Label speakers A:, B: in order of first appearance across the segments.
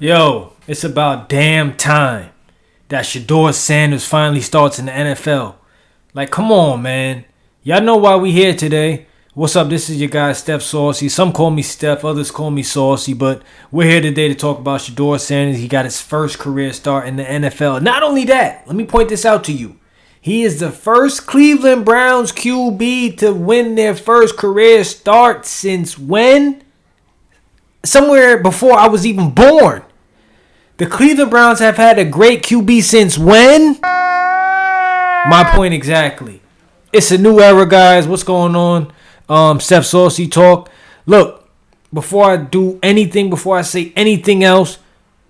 A: Yo, it's about damn time that Shedeur Sanders finally starts in the NFL. Like, come on, man. Y'all know why we here today. What's up? This is your guy, Steph Saucy. Some call me Steph, others call me Saucy, but we're here today to talk about Shedeur Sanders. He got his first career start in the NFL. Not only that, let me point this out to you. He is the first Cleveland Browns QB to win their first career start since when? Somewhere before I was even born. The Cleveland Browns have had a great QB since when? My point exactly. It's a new era, guys. What's going on? Steph Saucy Talk. Look, before I do anything, before I say anything else,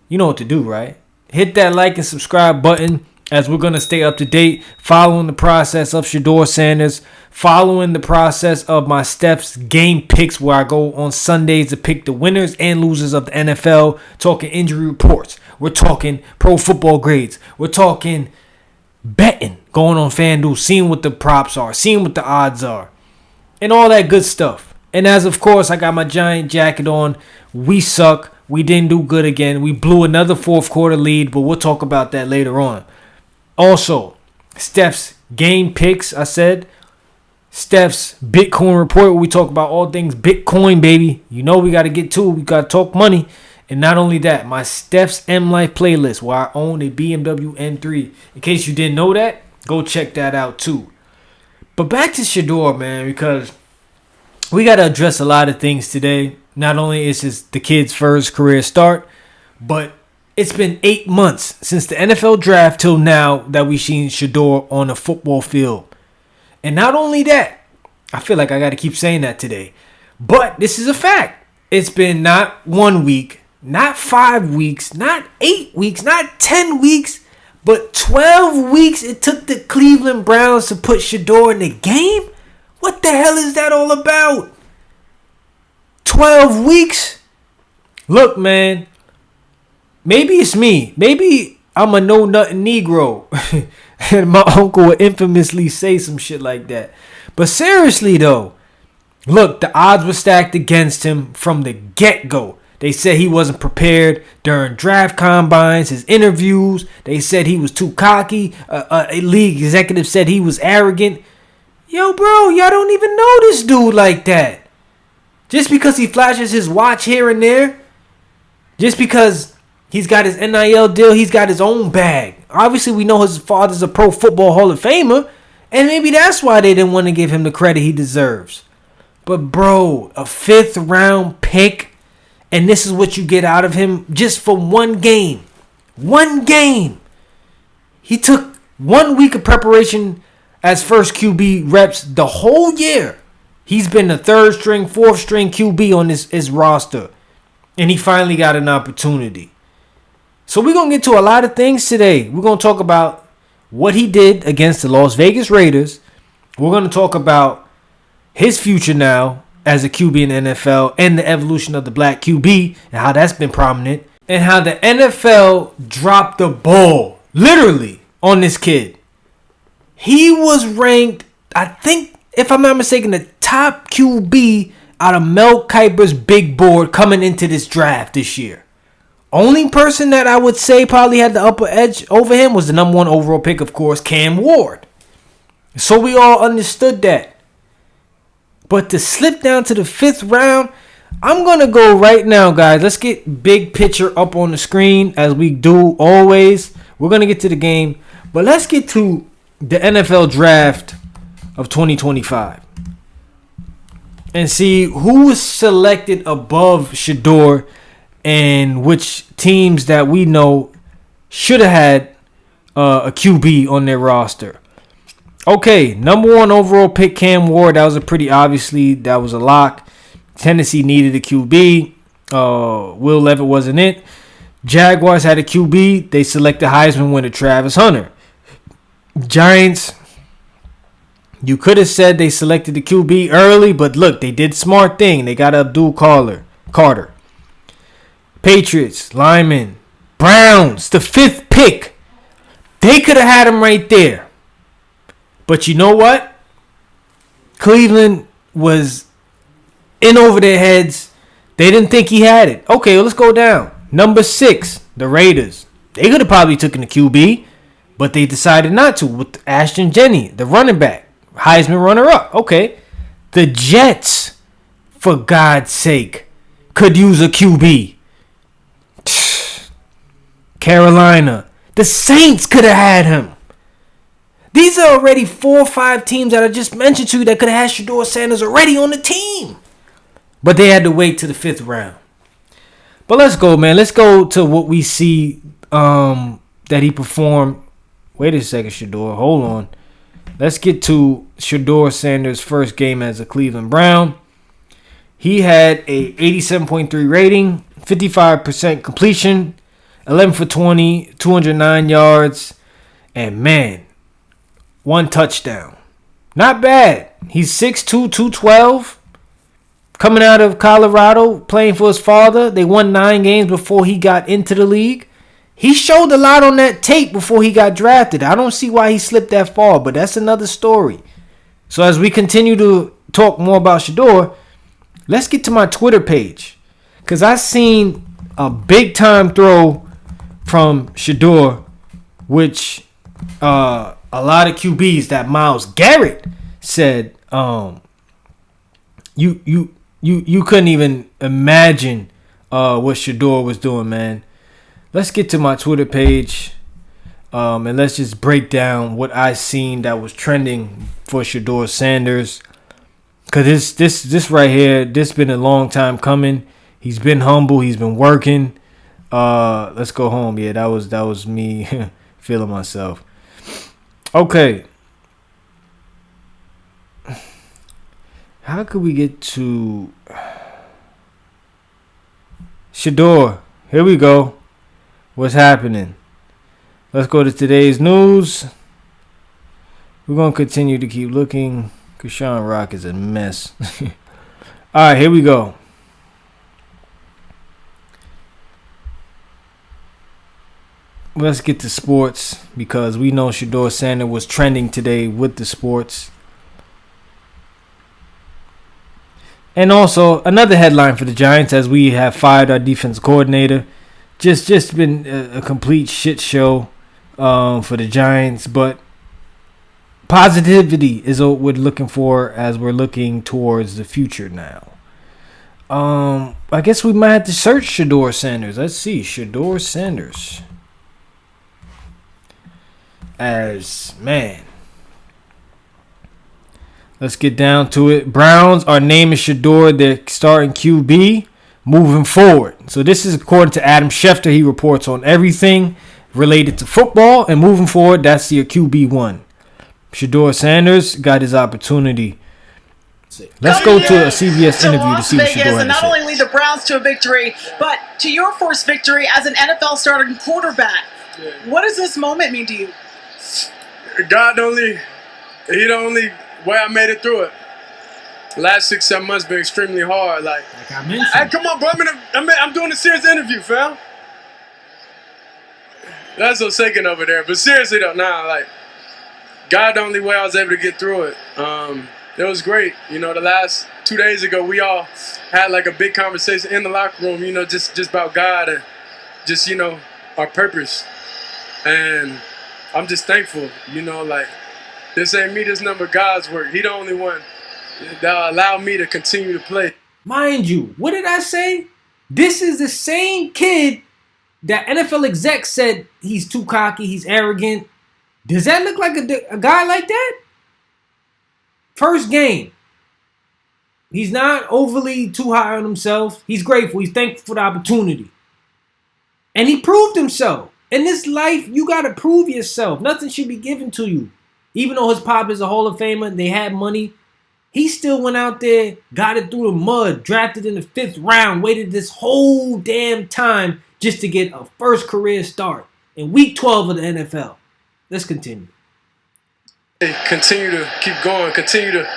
A: you know what to do, right? Hit that like and subscribe button as we're going to stay up to date, following the process of Shedeur Sanders, following the process of my Steph's game picks, where I go on Sundays to pick the winners and losers of the NFL, talking injury reports. We're talking pro football grades. We're talking betting, going on FanDuel, seeing what the props are, seeing what the odds are, and all that good stuff. And as of course, I got my giant jacket on. We suck. We didn't do good again. We blew another fourth quarter lead, but we'll talk about that later on. Also, Steph's game picks, I said. Steph's Bitcoin report, where we talk about all things Bitcoin, baby. You know we got to get to it. We got to talk money. And not only that, my Steph's M Life playlist, where I own a BMW M3. In case you didn't know that, go check that out too. But back to Shedeur, man, because we got to address a lot of things today. Not only is this the kid's first career start, but it's been 8 months since the NFL draft till now that we've seen Shedeur on a football field. And not only that, I feel like I got to keep saying that today, but this is a fact. It's been not 1 week, not 5 weeks, not 8 weeks, not 10 weeks, but 12 weeks it took the Cleveland Browns to put Shedeur in the game? What the hell is that all about? 12 weeks? Look, man. Maybe it's me. Maybe I'm a know-nothing Negro. And my uncle would infamously say some shit like that. But seriously, though, look, the odds were stacked against him from the get-go. They said he wasn't prepared during draft combines, his interviews. They said he was too cocky. A league executive said he was arrogant. Yo, bro, y'all don't even know this dude like that. Just because he flashes his watch here and there, just because he's got his NIL deal, he's got his own bag. Obviously, we know his father's a Pro Football Hall of Famer, and maybe that's why they didn't want to give him the credit he deserves. But, bro, a 5th round pick, and this is what you get out of him just for one game. One game. He took 1 week of preparation as first QB reps the whole year. He's been the 3rd string, 4th string QB on his roster. And he finally got an opportunity. So we're going to get to a lot of things today. We're going to talk about what he did against the Las Vegas Raiders. We're going to talk about his future now as a QB in the NFL and the evolution of the black QB and how that's been prominent. And how the NFL dropped the ball, literally, on this kid. He was ranked, I think, if I'm not mistaken, the top QB out of Mel Kiper's big board coming into this draft this year. Only person that I would say probably had the upper edge over him was the number 1 overall pick, of course, Cam Ward. So we all understood that. But to slip down to the 5th round, I'm going to go right now, guys. Let's get big picture up on the screen as we do always. We're going to get to the game. But let's get to the NFL draft of 2025. And see who was selected above Shedeur and which teams that we know should have had a QB on their roster. Okay, number 1 overall pick, Cam Ward. That was that was a lock. Tennessee needed a QB. Will Levitt wasn't it. Jaguars had a QB. They selected Heisman winner Travis Hunter. Giants, you could have said they selected the QB early, but look, they did smart thing. They got Abdul Carter. Patriots, linemen, Browns, the 5th pick. They could have had him right there. But you know what? Cleveland was in over their heads. They didn't think he had it. Okay, well, let's go down. Number 6, the Raiders. They could have probably taken the QB, but they decided not to with Ashton Jenney, the running back, Heisman runner-up. Okay. The Jets, for God's sake, could use a QB. Carolina. The Saints could have had him. These are already 4 or 5 teams that I just mentioned to you that could have had Shedeur Sanders already on the team. But they had to wait to the 5th round. But let's go, man. Let's go to what we see that he performed. Wait a second, Shedeur. Hold on. Let's get to Shedeur Sanders' first game as a Cleveland Brown. He had a 87.3 rating, 55% completion, 11 for 20, 209 yards, and man, 1 touchdown. Not bad. He's 6'2", 212. Coming out of Colorado, playing for his father. They won 9 games before he got into the league. He showed a lot on that tape before he got drafted. I don't see why he slipped that far, but that's another story. So as we continue to talk more about Shedeur, let's get to my Twitter page. Because I seen a big-time throw from Shedeur, which a lot of QBs that Myles Garrett said you couldn't even imagine what Shedeur was doing, man. Let's get to my Twitter page and let's just break down what I seen that was trending for Shedeur Sanders. Because this right here, this been a long time coming. He's been humble. He's been working. Let's go home. Yeah, that was me feeling myself. Okay. How could we get to Shedeur? Here we go. What's happening? Let's go to today's news. We're going to continue to keep looking. Krishan Rock is a mess. All right, here we go. Let's get to sports because we know Shedeur Sanders was trending today with the sports. And also another headline for the Giants as we have fired our defense coordinator. Just been a complete shit show for the Giants, but positivity is what we're looking for as we're looking towards the future now. I guess we might have to search Shedeur Sanders. Let's see, Shedeur Sanders. As man. Let's get down to it. Browns are naming Shedeur their starting QB moving forward. So this is according to Adam Schefter. He reports on everything related to football. And moving forward, that's your QB1. Shedeur Sanders got his opportunity. Let's go to a CBS interview to see what Shedeur had to say.
B: And not only lead the Browns to a victory, but to your first victory as an NFL starting quarterback. What does this moment mean to you?
C: God He the only way I made it through it. The last 6-7 months been extremely hard. Like
A: I mentioned.
C: Hey, come on, bro. I'm doing a serious interview, fam. That's what's shaking over there. But seriously though, like God the only way I was able to get through it. It was great. You know, the last 2 days ago, we all had like a big conversation in the locker room. You know, just about God and just our purpose. And I'm just thankful. You know, like this ain't me. This number God's work. He the only one that allowed me to continue to play.
A: Mind you, what did I say? This is the same kid that NFL exec said he's too cocky, he's arrogant. Does that look like a guy like that? First game. He's not overly too high on himself. He's grateful. He's thankful for the opportunity. And he proved himself. In this life, you got to prove yourself. Nothing should be given to you. Even though his pop is a Hall of Famer, they had money. He still went out there, got it through the mud, drafted in the 5th round, waited this whole damn time just to get a first career start in week 12 of the NFL. Let's continue.
C: Continue to keep going, continue to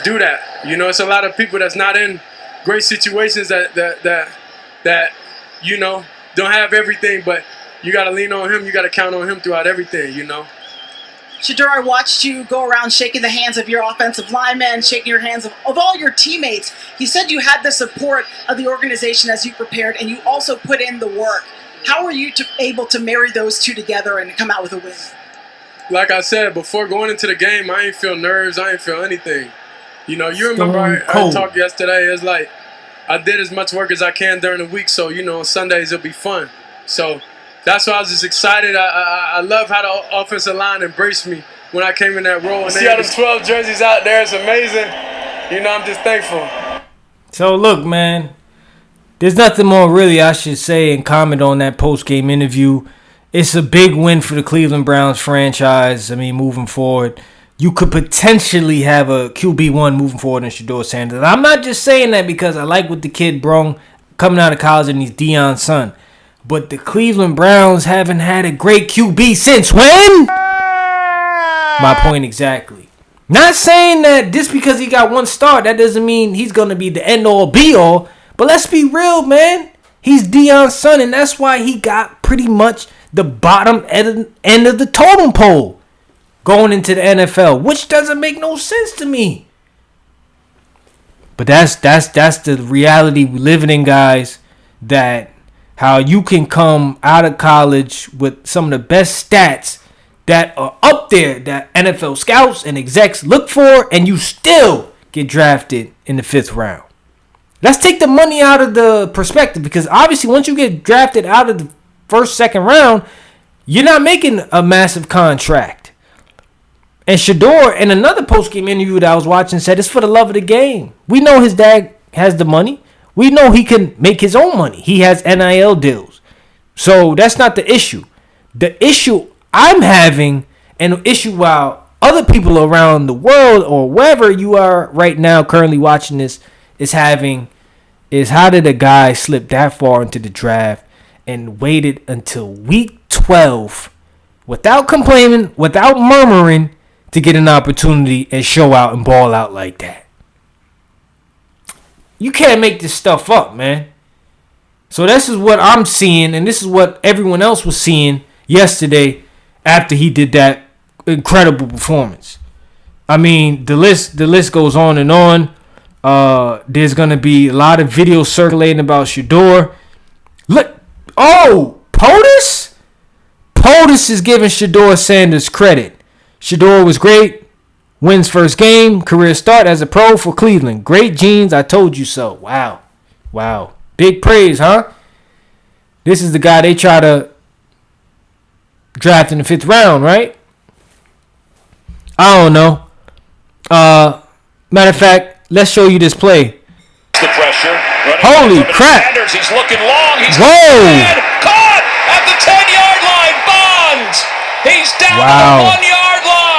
C: do that. You know, it's a lot of people that's not in great situations that don't have everything, but you got to lean on him. You got to count on him throughout everything,
B: Shedeur, I watched you go around shaking the hands of your offensive linemen, shaking your hands of all your teammates. You said you had the support of the organization as you prepared, and you also put in the work. How were you able to marry those two together and come out with a win?
C: Like I said, before going into the game, I ain't feel nerves. I ain't feel anything. You know, you remember I talked yesterday. It's like I did as much work as I can during the week, so, you know, on Sundays it'll be fun. So that's why I was just excited. I love how the offensive line embraced me when I came in that role. And see all the 12 jerseys out there. It's amazing. You know, I'm just thankful.
A: So, look, man, there's nothing more really I should say and comment on that post-game interview. It's a big win for the Cleveland Browns franchise. I mean, moving forward, you could potentially have a QB1 moving forward in Shedeur Sanders. I'm not just saying that because I like what the kid brung coming out of college and he's Deion's son. But the Cleveland Browns haven't had a great QB since when? My point exactly. Not saying that just because he got one start, that doesn't mean he's going to be the end-all, be-all. But let's be real, man. He's Deion's son, and that's why he got pretty much the bottom end of the totem pole going into the NFL, which doesn't make no sense to me. But that's the reality we living in, guys. That how you can come out of college with some of the best stats that are up there that NFL scouts and execs look for, and you still get drafted in the 5th round. Let's take the money out of the perspective, because obviously once you get drafted out of the 1st, 2nd round, you're not making a massive contract. And Shedeur, in another post-game interview that I was watching, said it's for the love of the game. We know his dad has the money. We know he can make his own money. He has NIL deals. So that's not the issue. The issue I'm having, and the issue while other people around the world or wherever you are right now currently watching this is having, is how did a guy slip that far into the draft and waited until week 12 without complaining, without murmuring, to get an opportunity and show out and ball out like that? You can't make this stuff up, man. So this is what I'm seeing, and this is what everyone else was seeing yesterday after he did that incredible performance. I mean, the list goes on and on. There's going to be a lot of videos circulating about Shedeur. Look, POTUS? POTUS is giving Shedeur Sanders credit. Shedeur was great. Wins first game. Career start as a pro for Cleveland. Great genes. I told you so. Wow. Big praise, huh? This is the guy they try to draft in the 5th round, right? I don't know. Matter of fact, let's show you this play.
D: The pressure.
A: Holy crap.
D: Sanders, he's looking long. He's
A: caught
D: at the 10-yard line. Bonds. He's down to the 1-yard line.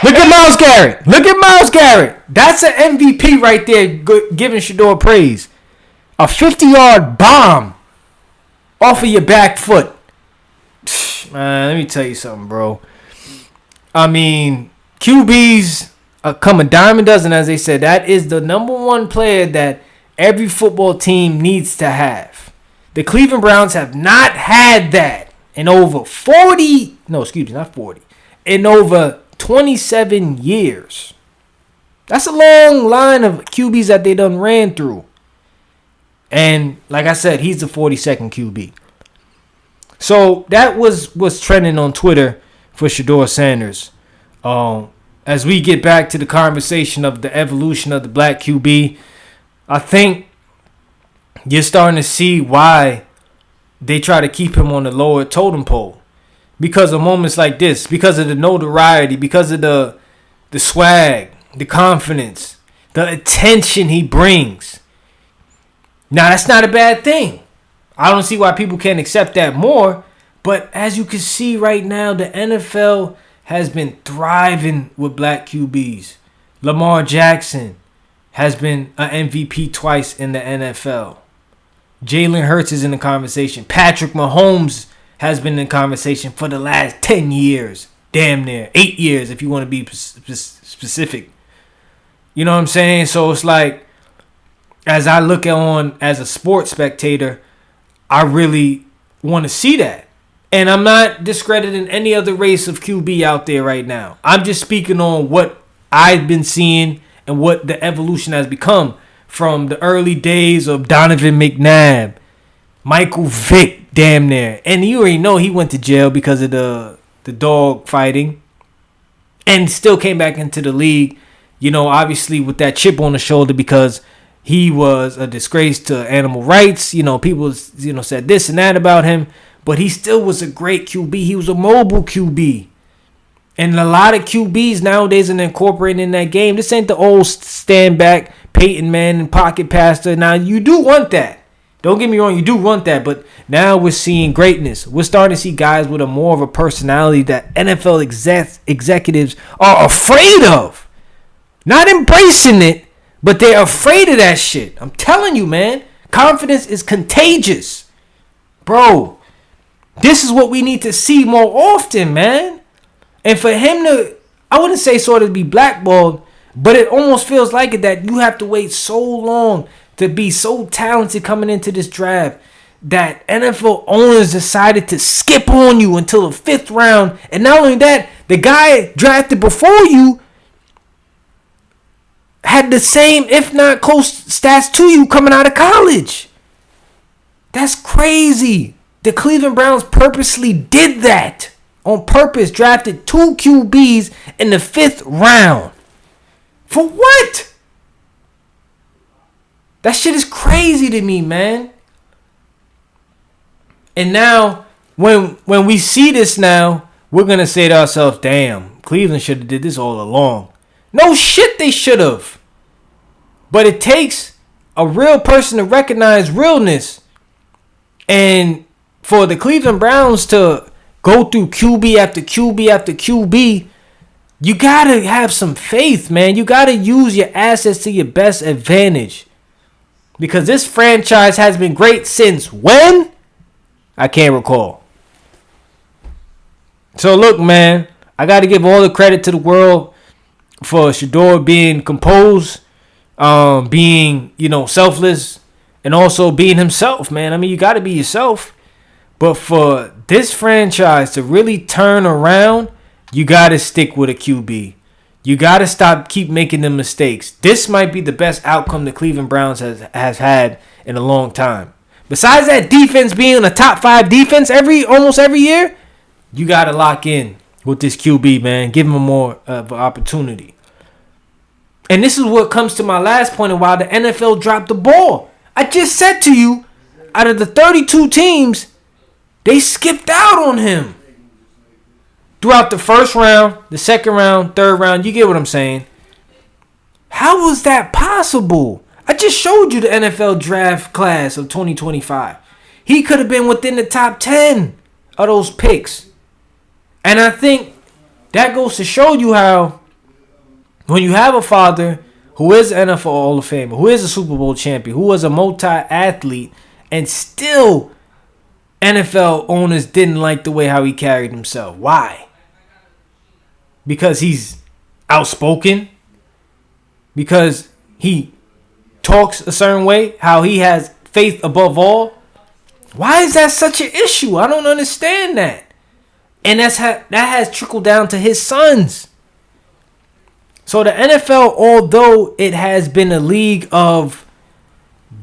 A: Look at Myles Garrett. That's an MVP right there, giving Shedeur praise. A 50-yard bomb off of your back foot. Man, let me tell you something, bro. I mean, QBs come a dime a dozen, as they said. That is the number one player that every football team needs to have. The Cleveland Browns have not had that in over 40. No, excuse me, not 40. In over 27 years. That's a long line of QBs that they done ran through. And like I said, he's the 42nd QB. So that was trending on Twitter for Shedeur Sanders. As we get back to the conversation of the evolution of the black QB, I think you're starting to see why they try to keep him on the lower totem pole. Because of moments like this, because of the notoriety, because of the swag, the confidence, the attention he brings. Now, that's not a bad thing. I don't see why people can't accept that more. But as you can see right now, the NFL has been thriving with black QBs. Lamar Jackson has been an MVP twice in the NFL. Jalen Hurts is in the conversation. Patrick Mahomes has been in the conversation for the last 10 years. Damn near. 8 years if you want to be specific. You know what I'm saying? So it's like, as I look on as a sports spectator, I really want to see that. And I'm not discrediting any other race of QB out there right now. I'm just speaking on what I've been seeing and what the evolution has become from the early days of Donovan McNabb, Michael Vick, damn near. And you already know he went to jail because of the dog fighting and still came back into the league, you know, obviously with that chip on the shoulder because he was a disgrace to animal rights. You know, people, you know, said this and that about him. But he still was a great QB. He was a mobile QB. And a lot of QBs nowadays are incorporating in that game. This ain't the old stand back, Peyton Manning, pocket passer. Now, you do want that. Don't get me wrong, you do want that. But now we're seeing greatness. We're starting to see guys with a more of a personality that NFL executives are afraid of. Not embracing it, but they're afraid of that shit. I'm telling you, man. Confidence is contagious. Bro. This is what we need to see more often, man. And for him to, I wouldn't say sort of be blackballed, but it almost feels like it that you have to wait so long to be so talented coming into this draft that NFL owners decided to skip on you until the 5th round. And not only that, the guy drafted before you had the same, if not close stats to you coming out of college. That's crazy. The Cleveland Browns purposely did that. On purpose, drafted 2 QBs in the 5th round. For what? That shit is crazy to me, man. And now, when we see this now, we're going to say to ourselves, damn, Cleveland should have did this all along. No shit, they should have. But it takes a real person to recognize realness. And for the Cleveland Browns to go through QB after QB after QB, you got to have some faith, man. You got to use your assets to your best advantage. Because this franchise has been great since when? I can't recall. So look, man, I got to give all the credit to the world for Shedeur being composed, being, you know, selfless, and also being himself, man. I mean, you got to be yourself. But for this franchise to really turn around, you got to stick with a QB. You got to keep making the mistakes. This might be the best outcome the Cleveland Browns has had in a long time. Besides that defense being a top 5 defense almost every year, you got to lock in with this QB, man. Give him more of an opportunity. And this is what comes to my last point of why the NFL dropped the ball. I just said to you, out of the 32 teams, they skipped out on him throughout the 1st round, the 2nd round, 3rd round. You get what I'm saying? How was that possible? I just showed you the NFL draft class of 2025. He could have been within the top 10 of those picks. And I think that goes to show you how when you have a father who is an NFL Hall of Famer, who is a Super Bowl champion, who was a multi-athlete, and still NFL owners didn't like the way how he carried himself. Why? Because he's outspoken? Because he talks a certain way? How he has faith above all? Why is that such an issue? I don't understand that. And that has trickled down to his sons. So the NFL, although it has been a league of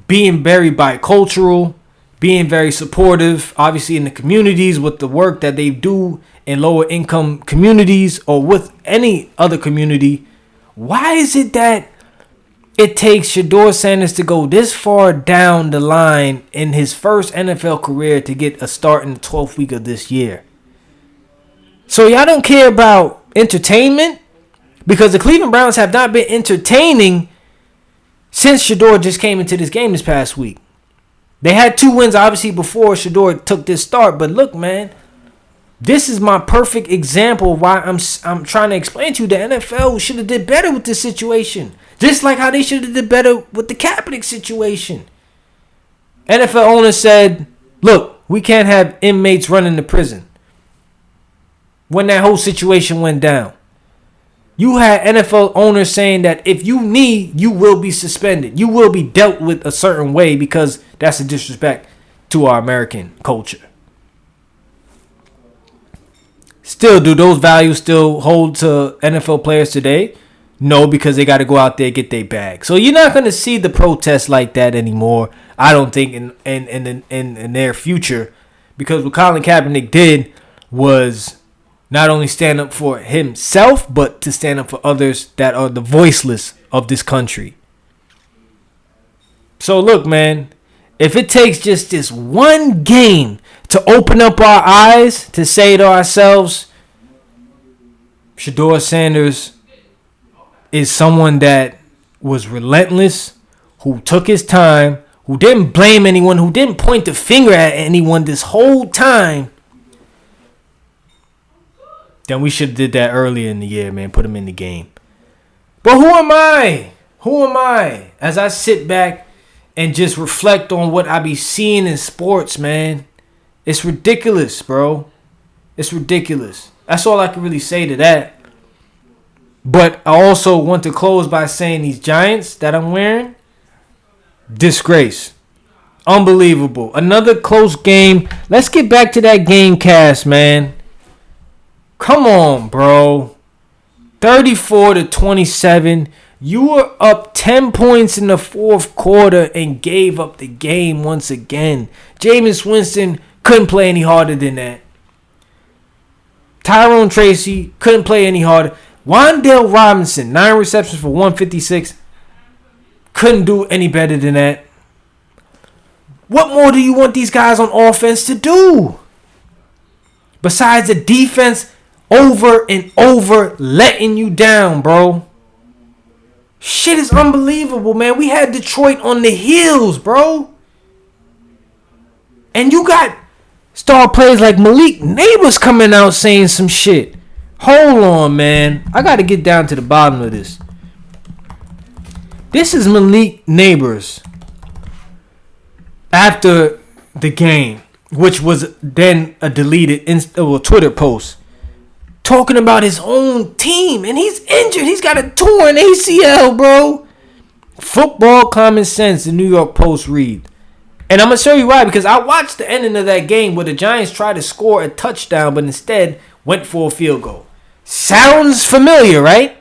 A: being very bicultural, being very supportive, obviously in the communities with the work that they do in lower income communities or with any other community, why is it that it takes Shedeur Sanders to go this far down the line in his first NFL career to get a start in the 12th week of this year? So y'all don't care about entertainment? Because the Cleveland Browns have not been entertaining since Shedeur just came into this game this past week. They had 2 wins, obviously, before Shedeur took this start. But look, man, this is my perfect example of why I'm trying to explain to you the NFL should have did better with this situation. Just like how they should have did better with the Kaepernick situation. NFL owners said, look, we can't have inmates running the prison. When that whole situation went down. You had NFL owners saying that if you knee, you will be suspended. You will be dealt with a certain way because that's a disrespect to our American culture. Still, do those values still hold to NFL players today? No, because they got to go out there and get their bag. So you're not going to see the protests like that anymore, I don't think, in their future. Because what Colin Kaepernick did was not only stand up for himself, but to stand up for others that are the voiceless of this country. So look, man, if it takes just this one game to open up our eyes, to say to ourselves, Shedeur Sanders is someone that was relentless, who took his time, who didn't blame anyone, who didn't point the finger at anyone this whole time, then we should have did that earlier in the year, man. Put him in the game. But who am I? Who am I? As I sit back and just reflect on what I be seeing in sports, man. It's ridiculous, bro. It's ridiculous. That's all I can really say to that. But I also want to close by saying these Giants that I'm wearing, disgrace. Unbelievable. Another close game. Let's get back to that game cast, man. Come on, bro. 34-27. You were up 10 points in the fourth quarter and gave up the game once again. Jameis Winston couldn't play any harder than that. Tyrone Tracy couldn't play any harder. Wan'Dale Robinson, 9 receptions for 156. Couldn't do any better than that. What more do you want these guys on offense to do? Besides the defense over and over letting you down, bro. Shit is unbelievable, man. We had Detroit on the heels, bro. And you got star players like Malik Neighbors coming out saying some shit. Hold on, man. I got to get down to the bottom of this. This is Malik Neighbors after the game, which was then a deleted Twitter post, talking about his own team, and he's injured. He's got a torn ACL, bro. Football common sense, the New York Post read. And I'm going to show you why, because I watched the ending of that game where the Giants tried to score a touchdown, but instead went for a field goal. Sounds familiar, right?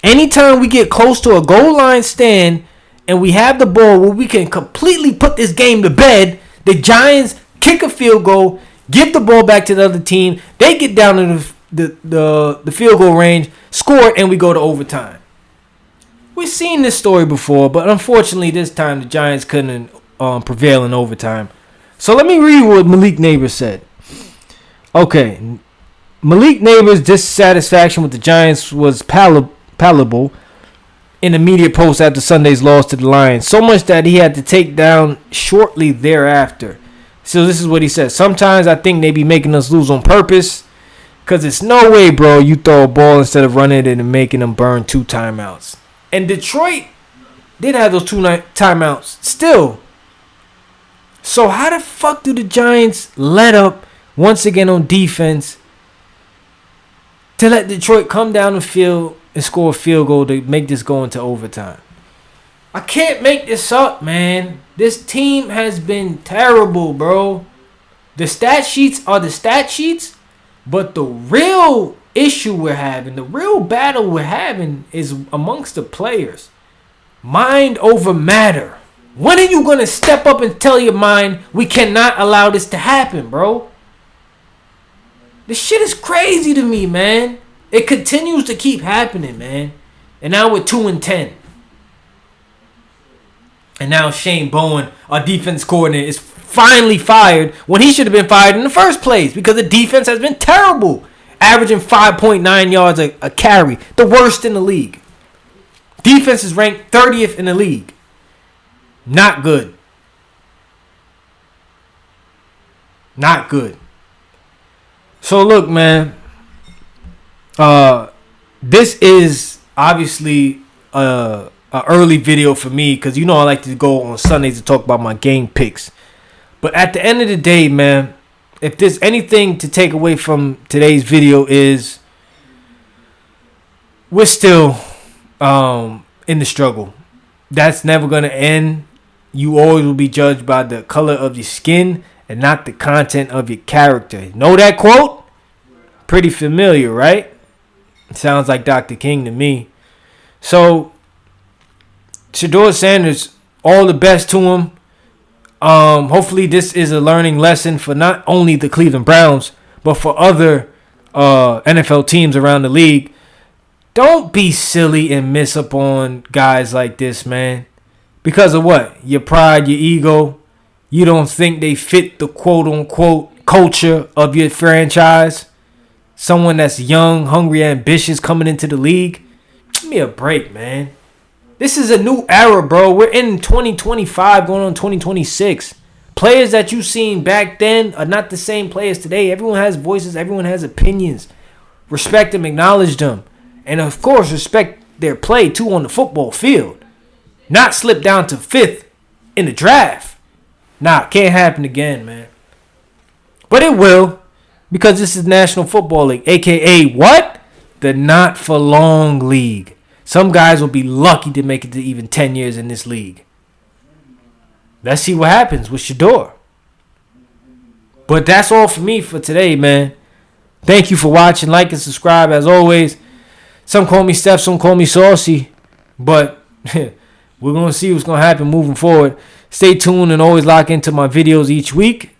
A: Anytime we get close to a goal line stand and we have the ball where we can completely put this game to bed, the Giants kick a field goal, give the ball back to the other team, they get down to the field goal range, score, and we go to overtime. We've seen this story before, but unfortunately this time the Giants couldn't prevail in overtime. So let me read what Malik Neighbors said. Okay, Malik Neighbors' dissatisfaction with the Giants was palpable in a media post after Sunday's loss to the Lions, so much that he had to take down shortly thereafter. So this is what he said. Sometimes I think they be making us lose on purpose, because it's no way, bro, you throw a ball instead of running it and making them burn 2 timeouts. And Detroit did have those 2 timeouts still. So how the fuck do the Giants let up once again on defense to let Detroit come down the field and score a field goal to make this go into overtime? I can't make this up, man. This team has been terrible, bro. The stat sheets are the stat sheets, but the real issue we're having, the real battle we're having is amongst the players. Mind over matter. When are you going to step up and tell your mind we cannot allow this to happen, bro? This shit is crazy to me, man. It continues to keep happening, man. And now we're 2-10. And now Shane Bowen, our defense coordinator, is finally fired when he should have been fired in the first place because the defense has been terrible. Averaging 5.9 yards a carry. The worst in the league. Defense is ranked 30th in the league. Not good. Not good. So look, man. This is obviously a early video for me because you know I like to go on Sundays to talk about my game picks. But at the end of the day, man, if there's anything to take away from today's video is we're still in the struggle. That's never going to end. You always will be judged by the color of your skin and not the content of your character. Know that quote? Pretty familiar, right? Sounds like Dr. King to me. So, Shedeur Sanders, all the best to him. Hopefully this is a learning lesson for not only the Cleveland Browns, but for other NFL teams around the league. Don't be silly and miss up on guys like this, man. Because of what? Your pride, your ego. You don't think they fit the quote-unquote culture of your franchise. Someone that's young, hungry, ambitious coming into the league. Give me a break, man. This is a new era, bro. We're in 2025 going on 2026. Players that you seen back then are not the same players today. Everyone has voices. Everyone has opinions. Respect them. Acknowledge them. And, of course, respect their play, too, on the football field. Not slip down to 5th in the draft. Nah, can't happen again, man. But it will. Because this is National Football League, a.k.a. what? The not-for-long league. Some guys will be lucky to make it to even 10 years in this league. Let's see what happens with Shedeur. But that's all for me for today, man. Thank you for watching. Like and subscribe as always. Some call me Steph, some call me Saucy. But we're going to see what's going to happen moving forward. Stay tuned and always lock into my videos each week.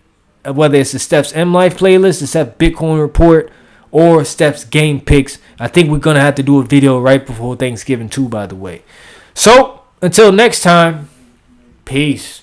A: Whether it's the Steph's M Life playlist, the Steph Bitcoin report, or Steph's game picks. I think we're going to have to do a video right before Thanksgiving too, by the way. So, until next time, peace.